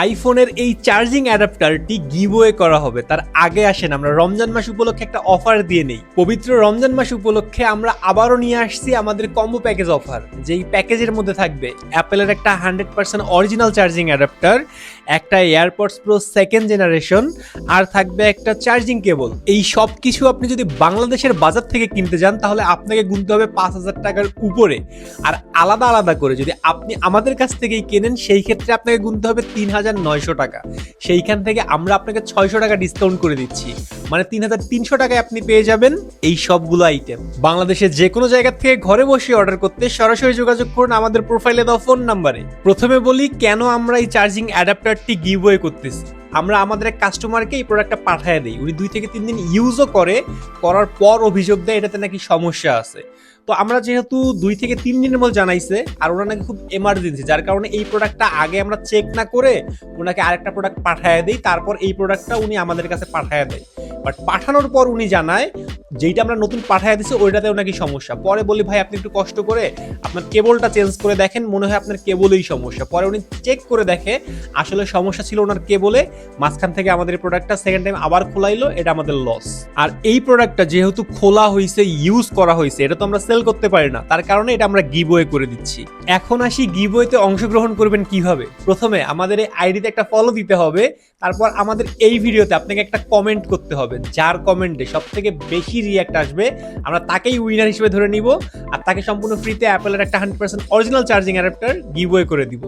আইফোনের এই charging অ্যাডাপ্টারটি giveaway করা হবে। তার আগে আসেন আমরা রমজান মাস উপলক্ষে একটা অফার দিয়ে নেই। পবিত্র রমজান মাস উপলক্ষে আমরা আবারও নিয়ে আসছি আমাদের কম্বো প্যাকেজ অফার, যেই প্যাকেজের মধ্যে থাকবে অ্যাপেলের একটা 100% অরিজিনাল চার্জিং অ্যাডাপ্টার, একটা এয়ারপডস প্রো সেকেন্ড জেনারেশন, আর থাকবে একটা চার্জিং কেবল। এই সব কিছু আপনি যদি বাংলাদেশের বাজার থেকে কিনতে যান তাহলে আপনাকে গুনতে হবে 5,000 টাকার উপরে, আর আলাদা আলাদা করে যদি আপনি আমাদের কাছ থেকেই কেনেন সেই ক্ষেত্রে আপনাকে গুনতে হবে 3,900 টাকা। সেইখান থেকে আমরা আপনাকে 600 টাকা ডিসকাউন্ট করে দিচ্ছি, মানে 3,300 টাকায় আপনি পেয়ে যাবেন এই সবগুলো আইটেম। বাংলাদেশের যে কোনো জায়গা থেকে ঘরে বসে অর্ডার করতে সরাসরি যোগাযোগ করুন আমাদের প্রোফাইলে দেওয়া ফোন নাম্বারে। প্রথমে বলি কেন আমরা এই চার্জিং অ্যাডাপ্টারটি গিভওয়ে করতেছি। আমরা আমাদের এক কাস্টমারকে এই প্রোডাক্টটা পাঠিয়ে দিই, উনি 2 থেকে 3 দিন ইউজও করার পর অভিযোগ দেয় এটাতে নাকি সমস্যা আছে। তো আমরা যেহেতু 2 থেকে 3 দিনের মধ্যে জানাইছে, আর ওনার নাকি খুব এমার্জেন্সি, যার কারণে এই প্রোডাক্টটা আগে আমরা চেক না করে ওনাকে আরেকটা প্রোডাক্ট পাঠিয়ে দিই, তারপর এই প্রোডাক্টটা উনি আমাদের কাছে পাঠিয়ে দেয়। বাট পাঠানোর পর উনি জানায় যেইটা আমরা নতুন পাঠিয়ে দিচ্ছি ওইটাতেও নাকি সমস্যা। পরে বলি ভাই আপনি একটু কষ্ট করে আপনার কেবলটা চেঞ্জ করে দেখেন, মনে হয় আপনার কেবলেই সমস্যা। পরে উনি চেক করে দেখে আসলে সমস্যা ছিল ওনার কেবলে, মাঝখান থেকে আমাদের এই প্রোডাক্টটা সেকেন্ড টাইম আবার খোলাইলো, এটা আমাদের লস। আর এই প্রোডাক্টটা যেহেতু খোলা হয়েছে, ইউজ করা হয়েছে, এটা তো আমরা সেল করতে পারি না, তার কারণে এটা আমরা গিভওয়ে করে দিচ্ছি। এখন আসি গিভওয়েতে অংশগ্রহণ করবেন কিভাবে। প্রথমে আমাদের এই আইডিতে একটা ফলো দিতে হবে, তারপর আমাদের এই ভিডিওতে আপনাকে একটা কমেন্ট করতে হবে, যার কমেন্টে সবথেকে বেশি রিঅ্যাক্ট আসবে আমরা তাকেই উইনার হিসেবে ধরে নিব, আর তাকে সম্পূর্ণ ফ্রিতে অ্যাপেলের একটা 100% অরিজিনাল চার্জিং অ্যাডাপ্টার গিভওয়ে করে দিব।